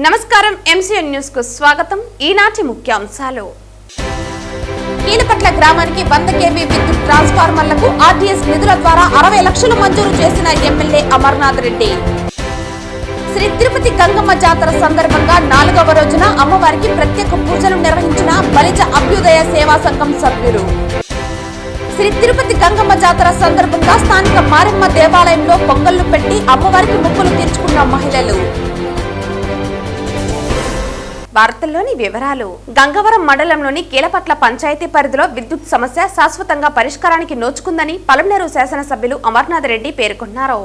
నమస్కారం MCN news కు స్వాగతం. ఈనాటి ముఖ్యాంశాలు. కీలపట్ల గ్రామానికి 100 kV విద్యుత్ ట్రాన్స్ఫార్మర్లకు ఆర్టీఎస్ నిధుల ద్వారా 60 లక్షలు మంజూరు చేసిన ఎమ్మెల్యే అమర్నాథ్ రెడ్డి. శ్రీ తిరుపతి గంగమ్మ జాతర సందర్భంగా 4వ రోజున అమ్మవారికి ప్రత్యేక పూజలు నిర్వహించిన బలిజ అభ్యుదయ సేవా సంఘం సభ్యులు. శ్రీ తిరుపతి గంగమ్మ జాతర సందర్భంగా స్థానిక మారెమ్మ దేవాలయంలో పొంగళ్లు పెట్టి అమ్మవారికి మొక్కులు తీర్చుకున్న మహిళలు. వార్తల్లోని వివరాలు. గంగవరం మండలంలోని కీలపట్ల పంచాయతీ పరిధిలో విద్యుత్ సమస్య శాశ్వతంగా పరిష్కారానికి నోచుకుందని పలమనేరు శాసనసభ్యులు అమర్నాథ్ రెడ్డి పేర్కొన్నారు.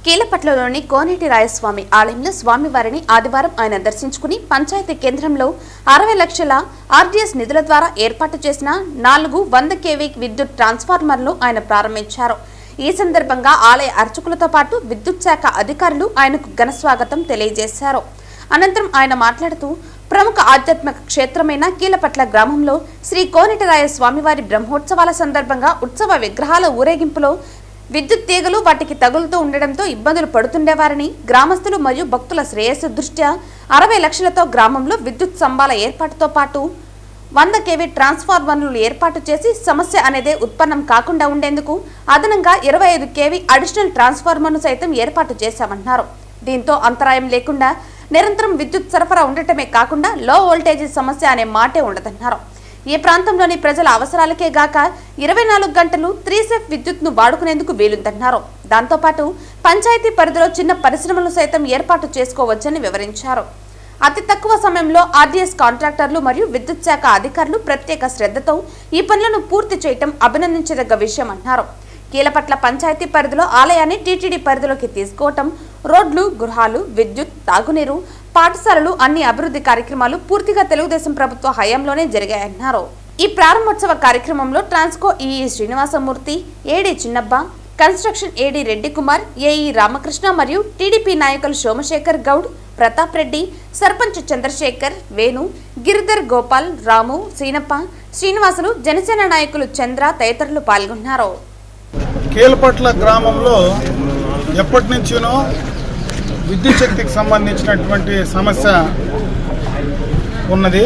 కీలపట్లలోని కోనేటి రాయస్వామి ఆలయంలో స్వామివారిని ఆదివారం ఆయన దర్శించుకుని పంచాయతీ కేంద్రంలో 60 లక్షల ఆర్డీఎస్ నిధుల ద్వారా ఏర్పాటు చేసిన 4 100 kV విద్యుత్ ట్రాన్స్ఫార్మర్లు ఆయన ప్రారంభించారు. ఈ సందర్భంగా ఆలయ అర్చకులతో పాటు విద్యుత్ శాఖ అధికారులు ఆయనకు ఘనస్వాగతం తెలియజేశారు. అనంతరం ఆయన మాట్లాడుతూ ప్రముఖ ఆధ్యాత్మిక క్షేత్రమైన కీలపట్ల గ్రామంలో శ్రీ కోనేటిరాయ స్వామివారి బ్రహ్మోత్సవాల సందర్భంగా ఉత్సవ విగ్రహాల ఊరేగింపులో విద్యుత్ తీగలు వాటికి తగులుతూ ఉండడంతో ఇబ్బందులు పడుతుండేవారని, గ్రామస్తులు మరియు భక్తుల శ్రేయస్సు దృష్ట్యా 60 లక్షలతో గ్రామంలో విద్యుత్ స్తంభాల ఏర్పాటుతో పాటు 100 kV ట్రాన్స్ఫార్మర్లు ఏర్పాటు చేసి సమస్య అనేదే ఉత్పన్నం కాకుండా ఉండేందుకు అదనంగా 25 kV అడిషనల్ ట్రాన్స్ఫార్మర్ను సైతం ఏర్పాటు చేశామన్నారు. దీంతో అంతరాయం లేకుండా నిరంతరం విద్యుత్ సరఫరా ఉండటమే కాకుండా లో వోల్టేజీ సమస్య అనే మాటే ఉండదన్నారు. ఈ ప్రాంతంలోని ప్రజల అవసరాలకే గాక 24 గంటలు 3 విద్యుత్ను వాడుకునేందుకు వీలుందన్నారు. దాంతోపాటు పంచాయతీ పరిధిలో చిన్న పరిశ్రమలు సైతం ఏర్పాటు చేసుకోవచ్చని వివరించారు. అతి తక్కువ సమయంలో ఆర్డీఎస్ కాంట్రాక్టర్లు మరియు విద్యుత్ శాఖ అధికారులు ప్రత్యేక శ్రద్ధతో ఈ పనులను పూర్తి చేయడం అభినందించదగ్గ విషయం అన్నారు. కీలపట్ల పంచాయతీ పరిధిలో ఆలయాన్ని టీటీడీ పరిధిలోకి తీసుకోవటం, రోడ్లు, గృహాలు, విద్యుత్, తాగునీరు, పాఠశాలలు అన్ని అభివృద్ధి కార్యక్రమాలు పూర్తిగా తెలుగుదేశం ప్రభుత్వ హయాంలోనే జరిగాయన్నారు. ఈ ప్రారంభోత్సవ కార్యక్రమంలో ట్రాన్స్కో ఈఈ శ్రీనివాసమూర్తి, ఏడీ చిన్నబ్బ, కన్స్ట్రక్షన్ ఏడీ రెడ్డి కుమార్, ఏఈ రామకృష్ణ మరియు టీడీపీ నాయకులు సోమశేఖర్ గౌడ్, ప్రతాప్ రెడ్డి, సర్పంచ్ చంద్రశేఖర్, వేణు, గిరిధర్, గోపాల్, రాము, సీనప్ప, శ్రీనివాసులు, జనసేన నాయకులు చంద్ర తదితరులు పాల్గొన్నారు. కీలపట్ల గ్రామంలో ఎప్పటి నుంచినో విద్యుత్ శక్తికి సంబంధించినటువంటి సమస్య ఉన్నది.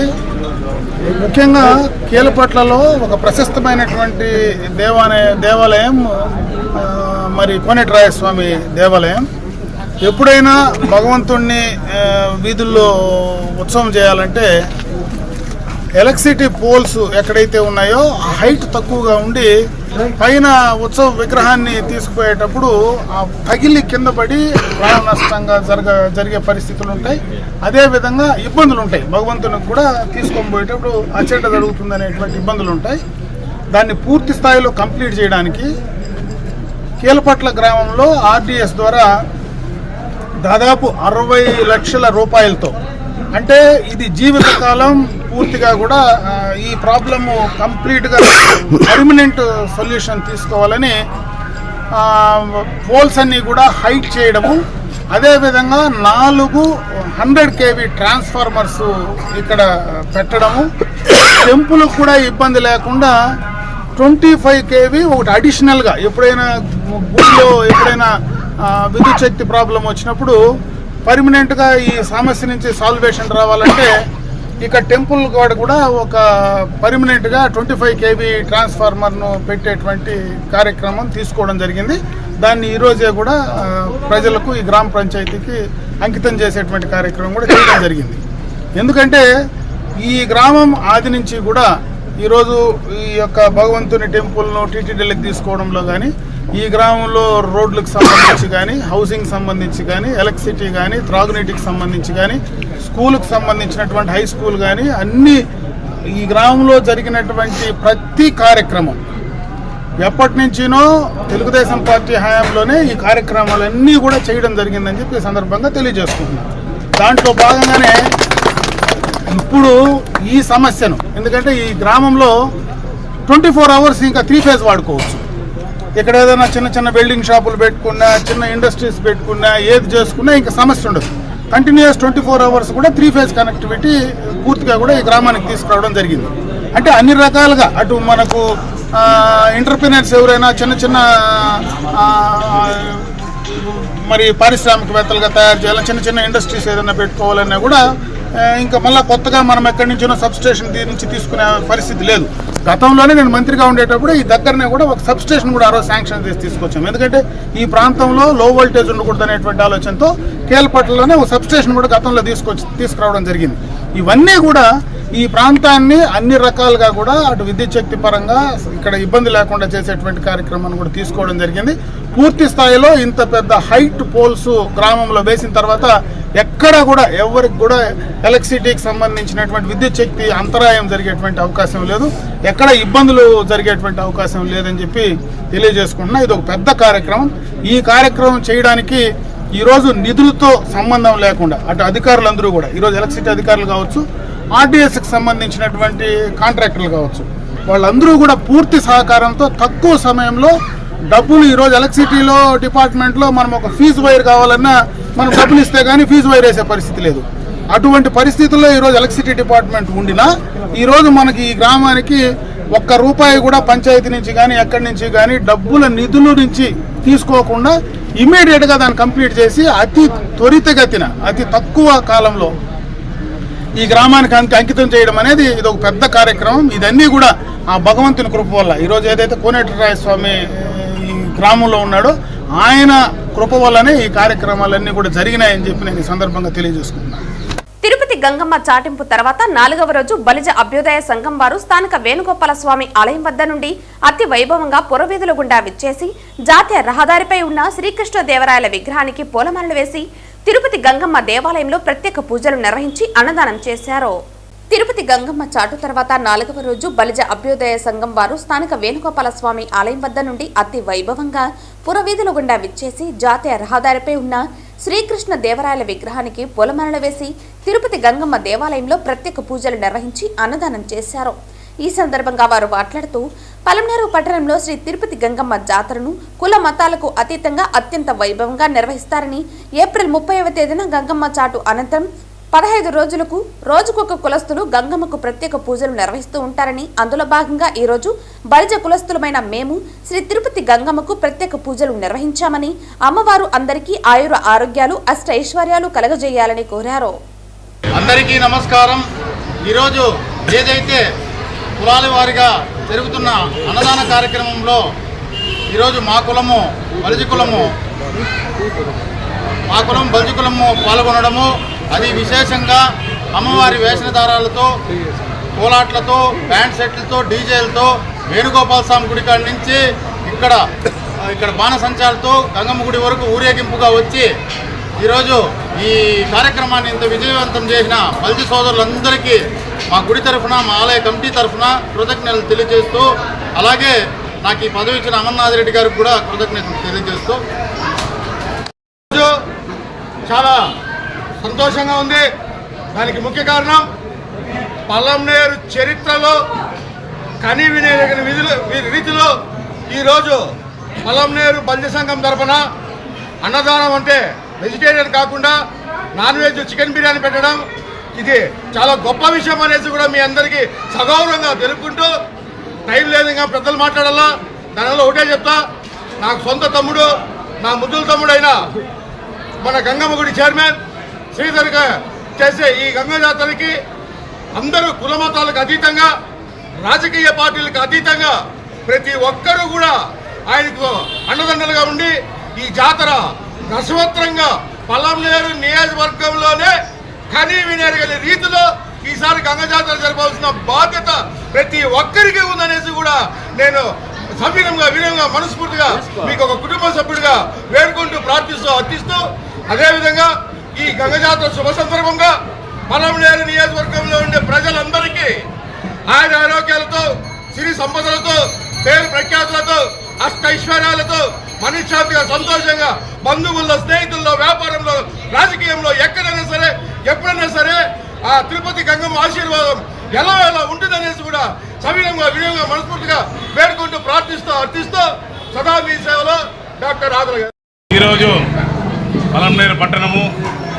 ముఖ్యంగా కీలపట్లలో ఒక ప్రశస్తమైనటువంటి దేవాలయం మరి కోనేటిరాయ స్వామి దేవాలయం. ఎప్పుడైనా భగవంతుణ్ణి వీధుల్లో ఉత్సవం చేయాలంటే ఎలక్ట్రిసిటీ పోల్స్ ఎక్కడైతే ఉన్నాయో హైట్ తక్కువగా ఉండి పైన ఉత్సవ విగ్రహాన్ని తీసుకుపోయేటప్పుడు పగిలి కింద పడి ప్రాణ నష్టంగా జరిగే పరిస్థితులు ఉంటాయి. అదేవిధంగా ఇబ్బందులు ఉంటాయి. భగవంతునికి కూడా తీసుకొని పోయేటప్పుడు అచ్చట జరుగుతుందనేటువంటి ఇబ్బందులు ఉంటాయి. దాన్ని పూర్తి స్థాయిలో కంప్లీట్ చేయడానికి కీలపట్ల గ్రామంలో ఆర్డీఎస్ ద్వారా దాదాపు 60 లక్షల రూపాయలతో, అంటే ఇది జీవితకాలం పూర్తిగా కూడా ఈ ప్రాబ్లము కంప్లీట్గా పర్మనెంట్ సొల్యూషన్ తీసుకోవాలని పోల్స్ అన్నీ కూడా హైట్ చేయడము, అదేవిధంగా 4 100 kV ట్రాన్స్ఫార్మర్స్ ఇక్కడ పెట్టడము, టెంపుల్కి కూడా ఇబ్బంది లేకుండా 25 kV ఒకటి అడిషనల్గా ఎప్పుడైనా గుడిలో ఎప్పుడైనా విద్యుత్ శక్తి ప్రాబ్లం వచ్చినప్పుడు పర్మనెంట్గా ఈ సమస్య నుంచి సాల్వేషన్ రావాలంటే ఇక టెంపుల్ కాడ కూడా ఒక పర్మనెంట్గా 25 kV ట్రాన్స్ఫార్మర్ను పెట్టేటువంటి కార్యక్రమం తీసుకోవడం జరిగింది. దాన్ని ఈరోజే కూడా ప్రజలకు ఈ గ్రామ పంచాయతీకి అంకితం చేసేటువంటి కార్యక్రమం కూడా చేయడం జరిగింది. ఎందుకంటే ఈ గ్రామం ఆది నుంచి కూడా ఈరోజు ఈ యొక్క భగవంతుని టెంపుల్ను టీటీడీలకు తీసుకోవడంలో కానీ, ఈ గ్రామంలో రోడ్లకు సంబంధించి కానీ, హౌసింగ్ సంబంధించి కానీ, ఎలక్ట్రిసిటీ కానీ, త్రాగునీటికి సంబంధించి కానీ, స్కూలుకు సంబంధించినటువంటి హై స్కూల్ కానీ, అన్నీ ఈ గ్రామంలో జరిగినటువంటి ప్రతి కార్యక్రమం ఎప్పటి నుంచినో తెలుగుదేశం పార్టీ హయాంలోనే ఈ కార్యక్రమాలన్నీ కూడా చేయడం జరిగిందని చెప్పి ఈ సందర్భంగా తెలియజేసుకుంటున్నాం. దాంట్లో భాగంగానే ఇప్పుడు ఈ సమస్యను, ఎందుకంటే ఈ గ్రామంలో 24 hours ఇంకా 3 phase వాడుకోవచ్చు. ఇక్కడ ఏదైనా చిన్న చిన్న వెల్డింగ్ షాపులు పెట్టుకున్నా, చిన్న ఇండస్ట్రీస్ పెట్టుకున్నా, ఏది చేసుకున్నా ఇంకా సమస్య ఉండదు. కంటిన్యూస్ 24 hours కూడా 3 phase కనెక్టివిటీ పూర్తిగా కూడా ఈ గ్రామానికి తీసుకురావడం జరిగింది. అంటే అన్ని రకాలుగా అటు మనకు ఎంటర్ప్రెన్యూర్స్ ఎవరైనా చిన్న చిన్న మరి పారిశ్రామికవేత్తలుగా తయారు చేయాలని, చిన్న చిన్న ఇండస్ట్రీస్ ఏదైనా పెట్టుకోవాలన్నా కూడా ఇంకా మళ్ళీ కొత్తగా మనం ఎక్కడి నుంచినో సబ్స్టేషన్ నుంచి తీసుకునే పరిస్థితి లేదు. గతంలోనే నేను మంత్రిగా ఉండేటప్పుడు ఈ దగ్గరనే కూడా ఒక సబ్స్టేషన్ కూడా ఆ రోజు శాంక్షన్ చేసి తీసుకొచ్చాం. ఎందుకంటే ఈ ప్రాంతంలో లో వోల్టేజ్ ఉండకూడదు అనేటువంటి ఆలోచనతో కేల్పట్లలోనే ఒక సబ్స్టేషన్ కూడా గతంలో తీసుకురావడం జరిగింది. ఇవన్నీ కూడా ఈ ప్రాంతాన్ని అన్ని రకాలుగా కూడా అటు విద్యుత్ శక్తి పరంగా ఇక్కడ ఇబ్బంది లేకుండా చేసేటువంటి కార్యక్రమాన్ని కూడా తీసుకోవడం జరిగింది. పూర్తి స్థాయిలో ఇంత పెద్ద హైట్ పోల్స్ గ్రామంలో వేసిన తర్వాత ఎక్కడ కూడా ఎవరికి కూడా ఎలక్ట్రిసిటీకి సంబంధించినటువంటి విద్యుత్ శక్తి అంతరాయం జరిగేటువంటి అవకాశం లేదు, ఎక్కడ ఇబ్బందులు జరిగేటువంటి అవకాశం లేదని చెప్పి తెలియజేసుకుంటున్నా. ఇది ఒక పెద్ద కార్యక్రమం. ఈ కార్యక్రమం చేయడానికి ఈరోజు నిధులతో సంబంధం లేకుండా అటు అధికారులందరూ కూడా ఈరోజు ఎలక్ట్రిసిటీ అధికారులు కావచ్చు, ఆర్డీఎస్కి సంబంధించినటువంటి కాంట్రాక్టర్లు కావచ్చు, వాళ్ళందరూ కూడా పూర్తి సహకారంతో తక్కువ సమయంలో డబ్బులు ఈరోజు ఎలక్ట్రిసిటీలో డిపార్ట్మెంట్లో మనం ఒక ఫీజు వైర్ కావాలన్నా మనం డబ్బులు ఇస్తే కానీ ఫీజు వైర్ వేసే పరిస్థితి లేదు. అటువంటి పరిస్థితుల్లో ఈరోజు ఎలక్ట్రిసిటీ డిపార్ట్మెంట్ ఉండినా ఈరోజు మనకి ఈ గ్రామానికి ₹1 కూడా పంచాయతీ నుంచి కానీ ఎక్కడి నుంచి కానీ డబ్బుల నిధుల నుంచి తీసుకోకుండా ఇమీడియట్గా దాన్ని కంప్లీట్ చేసి అతి త్వరితగతిన అతి తక్కువ కాలంలో ఈ గ్రామానికి అంకితం చేయడం అనేది ఇది ఒక పెద్ద కార్యక్రమం. ఇదన్నీ కూడా ఆ భగవంతుని కృప వల్ల ఈరోజు ఏదైతే కోనేటిరాయ స్వామి ఈ గ్రామంలో ఉన్నాడో ఆయన కృప వల్లనే ఈ కార్యక్రమాలన్నీ కూడా జరిగినాయని చెప్పి నేను ఈ సందర్భంగా తెలియజేసుకుంటున్నాను. తిరుపతి గంగమ్మ చాటింపు తర్వాత 4వ రోజు బలిజ అభ్యుదయ సంఘం వారు స్థానిక వేణుగోపాల స్వామి ఆలయం వద్ద నుండి అతి వైభవంగా పురవీధుల గుండా విచ్చేసి జాతీయ రహదారిపై ఉన్న శ్రీకృష్ణదేవరాయల విగ్రహానికి పూలమాలలు వేసి తిరుపతి గంగమ్మ దేవాలయంలో ప్రత్యేక పూజలు నిర్వహించి అన్నదానం చేశారు. తిరుపతి గంగమ్మ చాటు తర్వాత 4వ రోజు బలిజ అభ్యుదయ సంఘం వారు స్థానిక వేణుగోపాల స్వామి ఆలయం వద్ద నుండి అతి వైభవంగా పురవీధుల గుండా విచ్చేసి జాతీయ రహదారిపై ఉన్న శ్రీకృష్ణ దేవరాయల విగ్రహానికి పూలమాలలు వేసి తిరుపతి గంగమ్మ దేవాలయంలో ప్రత్యేక పూజలు నిర్వహించి అన్నదానం చేశారు. ఈ సందర్భంగా వారు మాట్లాడుతూ పలమనేరు పట్టణంలో శ్రీ తిరుపతి గంగమ్మ జాతరను కుల మతాలకు అతీతంగా అత్యంత వైభవంగా నిర్వహిస్తారని, ఏప్రిల్ 30వ తేదీన గంగమ్మ చాటు అనంతరం 15 రోజులకు రోజుకొక కులస్తులు గంగమ్మకు ప్రత్యేక పూజలు నిర్వహిస్తూ ఉంటారని, అందులో భాగంగా ఈ రోజు బలిజ కులస్తులమైన మేము శ్రీ తిరుపతి గంగమ్మకు ప్రత్యేక పూజలు నిర్వహించామని, అమ్మవారు అందరికీ ఆయుర ఆరోగ్యాలు అష్ట ఐశ్వర్యాలు కలగజేయాలని కోరారు. అందరికీ నమస్కారం. ఈరోజు ఏదైతే కులాల వారిగా జరుగుతున్న అన్నదాన కార్యక్రమంలో ఈరోజు మా కులం బలిజ కులము పాల్గొనడము, అది విశేషంగా అమ్మవారి వేషధారాలతో, కోలాట్లతో, బ్యాండ్ సెట్లతో, డీజేలతో వేణుగోపాల స్వామి గుడి కాడి నుంచి ఇక్కడ బాణసంచాలతో గంగమ్మ గుడి వరకు ఊరేగింపుగా వచ్చి ఈరోజు ఈ కార్యక్రమాన్ని ఇంత విజయవంతం చేసిన బలిజ సోదరులందరికీ మా గుడి తరఫున, మా ఆలయ కమిటీ తరఫున కృతజ్ఞతలు తెలియజేస్తూ, అలాగే నాకు ఈ పదవి ఇచ్చిన అమర్నాథ్ రెడ్డి గారికి కూడా కృతజ్ఞతలు తెలియజేస్తూ చాలా సంతోషంగా ఉంది. దానికి ముఖ్య కారణం పలమనేరు చరిత్రలో కని వినేదగిన రీతిలో ఈరోజు పలమనేరు బలిజ సంఘం తరఫున అన్నదానం అంటే వెజిటేరియన్ కాకుండా నాన్ వెజ్ చికెన్ బిర్యానీ పెట్టడం, ఇది చాలా గొప్ప విషయం అనేసి కూడా మీ అందరికీ సగౌరవంగా తెలుపుకుంటూ, టైం లేదు ఇంకా పెద్దలు మాట్లాడాలా, దానివల్ల ఒకటే చెప్తా, నాకు సొంత తమ్ముడు, నా ముద్దుల తమ్ముడు అయిన మన గంగమ్మ గుడి చైర్మన్ శ్రీధర్గా చేసే ఈ గంగా జాతరకి అందరూ కులమతాలకు అతీతంగా, రాజకీయ పార్టీలకు అతీతంగా ప్రతి ఒక్కరూ కూడా ఆయనకు అండదండలుగా ఉండి ఈ జాతర రసవత్రంగా పలమనేరు నియోజకవర్గంలోనే కనీ వినేరగలి రీతిలో ఈసారి గంగా జాతర జరపాల్సిన బాధ్యత ప్రతి ఒక్కరికి ఉందనేసి కూడా నేను సభ్యులంగా వినయంగా మనస్ఫూర్తిగా మీకు ఒక కుటుంబ సభ్యుడిగా వేడుకుంటూ ప్రార్థిస్తూ అర్థిస్తూ, అదేవిధంగా ఈ గంగా జాతర శుభ సందర్భంగా పలమనేరు నియోజకవర్గంలో ఉండే ప్రజలందరికీ ఆయన ఆరోగ్యాలతో, సిరి సంపదలతో, పేరు ప్రఖ్యాతులతో, అష్ట ఐశ్వర్యాలతో మనశ్శాంతిగా, సంతోషంగా, బంధువుల్లో, స్నేహితుల్లో, వ్యాపారంలో, రాజకీయంలో ఎక్కడైనా సరే ఎప్పుడైనా సరే ఆ తిరుపతి గంగమ్మ ఆశీర్వాదం ఎలా ఉంటుందనేసి కూడా సవినంగా వినయంగా మనస్ఫూర్తిగా వేడుకుంటూ ప్రార్థిస్తూ అర్థిస్తూ సదా మీ సేవలో డాక్టర్ రాఘుల గారు. ఈరోజు పలమనేరు పట్టణము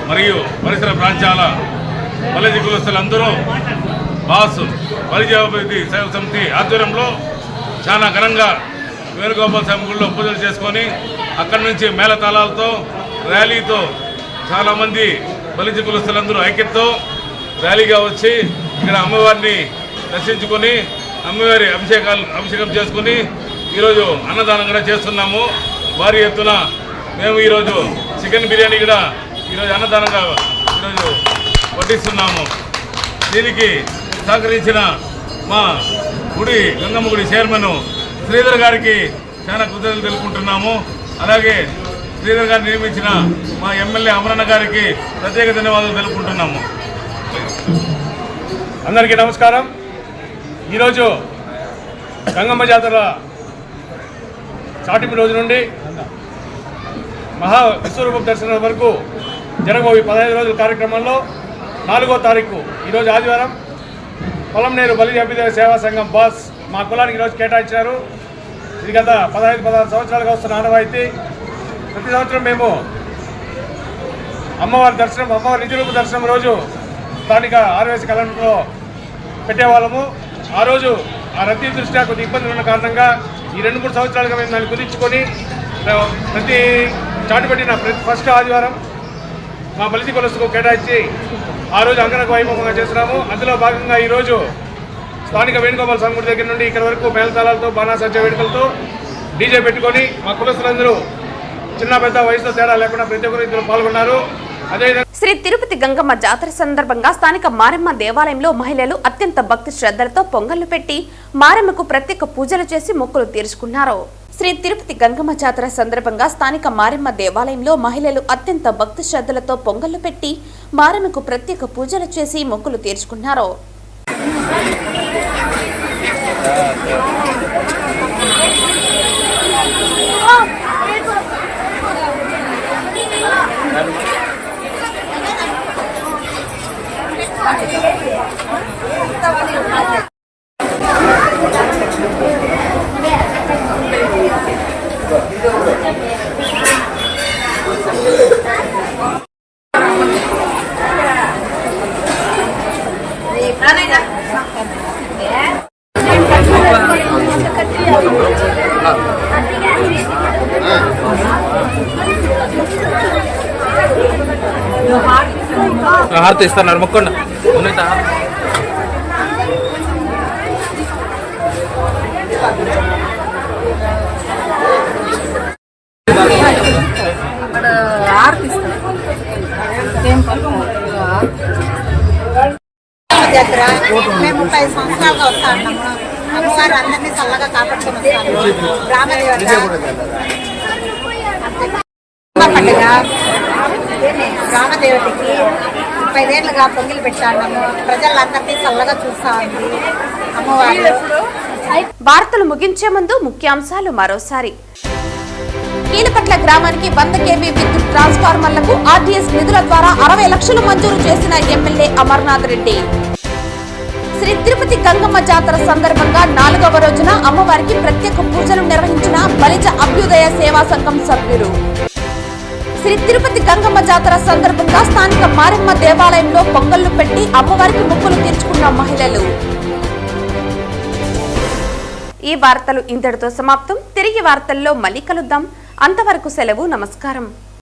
మరియు పరిసర ప్రాంతాల బలిజ కులస్తులందరూ బలిజ అభివృద్ధి సేవ సమితి ఆధ్వర్యంలో చాలా ఘనంగా వేణుగోపాల స్వామి గుడిలో పూజలు చేసుకొని అక్కడి నుంచి మేళతాళాలతో ర్యాలీతో చాలామంది బలిజ కులస్తులందరూ ఐక్యతతో ర్యాలీగా వచ్చి ఇక్కడ అమ్మవారిని దర్శించుకొని అమ్మవారి అభిషేకం చేసుకుని ఈరోజు అన్నదానం కూడా చేస్తున్నాము. భారీ ఎత్తున మేము ఈరోజు చికెన్ బిర్యానీ కూడా ఈరోజు అన్నదానంగా ఈరోజు వడ్డిస్తున్నాము. దీనికి సహకరించిన మా గుడి గంగమ్మ గుడి చైర్మన్ శ్రీధర్ గారికి చాలా కృతజ్ఞతలు తెలుపుకుంటున్నాము. అలాగే శ్రీధర్ గారిని నియమించిన మా ఎమ్మెల్యే అమరన్న గారికి ప్రత్యేక ధన్యవాదాలు తెలుపుకుంటున్నాము. అందరికీ నమస్కారం. ఈరోజు గంగమ్మ జాతర చాటింపు రోజు నుండి మహా విశ్వరూప దర్శనం వరకు జరగబోయే 15 రోజుల కార్యక్రమంలో 4వ తారీఖు ఈరోజు ఆదివారం పొలంనేరు బలిజ అభ్యుదయ సేవా సంఘం బాస్ మా కులానికి ఈరోజు కేటాయించారు. ఇది గత 15-16 సంవత్సరాలుగా వస్తున్న ఆనవాయితీ. ప్రతి సంవత్సరం మేము అమ్మవారి నిజరూప దర్శనం రోజు స్థానిక ఆర్వేసి కళ్యాణంలో పెట్టేవాళ్ళము. ఆ రోజు ఆ రద్దీ దృష్ట్యా కొద్ది ఇబ్బందులు ఉన్న కారణంగా ఈ 2-3 సంవత్సరాలుగా మేము దాన్ని కుదించుకొని ప్రతి చాటుపెట్టిన ప్రతి ఫస్ట్ ఆదివారం మా బలిజ కులస్తుకు కేటాయించి ఆ రోజు అంగరంగ వైభవంగా చేస్తున్నాము. అందులో భాగంగా ఈరోజు స్థానిక వేణుగోపాల స్వామి గుడి దగ్గర నుండి ఇక్కడ వరకు మేళతాళాలతో బాణాసంచ వేడుకలతో డీజే పెట్టుకొని మా కులస్తులందరూ చిన్న పెద్ద వయసులో తేడా లేకుండా ప్రతి ఒక్కరు ఇందులో పాల్గొన్నారు. శ్రీ తిరుపతి గంగమ్మ జాతర సందర్భంగా స్థానిక మారెమ్మ దేవాలయంలో మహిళలు అత్యంత భక్తి శ్రద్ధలతో పొంగళ్లు పెట్టి మారెమ్మకు ప్రత్యేక పూజలు చేసి మొక్కులు తీర్చుకున్నారు. శ్రీ తిరుపతి గంగమ్మ జాతర సందర్భంగా స్థానిక మారెమ్మ దేవాలయంలో మహిళలు అత్యంత భక్తి శ్రద్ధలతో పొంగళ్లు పెట్టి మారెమ్మకు ప్రత్యేక పూజలు చేసి మొక్కులు తీర్చుకున్నారు. హారతి ఇస్తున్నారు మొక్కండి. దగ్గర మేము 30 సంవత్సరాలుగా వస్తా ఉన్నాము. అమ్మవారు అందరినీ చల్లగా కాపాడుకొని వస్తాము. గ్రామదేవత పండుగ గ్రామదేవతకి 30 ఏళ్ళుగా పొంగిలు పెట్టాము. ప్రజలందరినీ చల్లగా చూస్తా ఉంది అమ్మవారు. వార్తలు ముగించే ముందు ముఖ్యాంశాలు మరోసారి. కీలపట్ల గ్రామానికి 100 kV విద్యుత్ ట్రాన్స్ఫార్మర్లకు ఆర్టీఎస్ నిధుల ద్వారా 60 లక్షలు మంజూరు చేసిన ఎమ్మెల్యే అమర్నాథ్ రెడ్డి. శ్రీ తిరుపతి గంగమ్మ జాతర సందర్భంగా 4వ రోజున అమ్మవారికి ప్రత్యేక పూజలు నిర్వహించిన బలిజ అభ్యుదయ సేవా సంఘం సభ్యులు. శ్రీ తిరుపతి గంగమ్మ జాతర సందర్భంగా స్థానిక మారెమ్మ దేవాలయంలో పొంగళ్లు పెట్టి అమ్మవారికి మొక్కులు తీర్చుకున్న మహిళలు. ఈ వార్తలు ఇంతటితో సమాప్తం. తిరిగి వార్తల్లో మళ్ళీ కలుద్దాం. అంతవరకు సెలవు. నమస్కారం.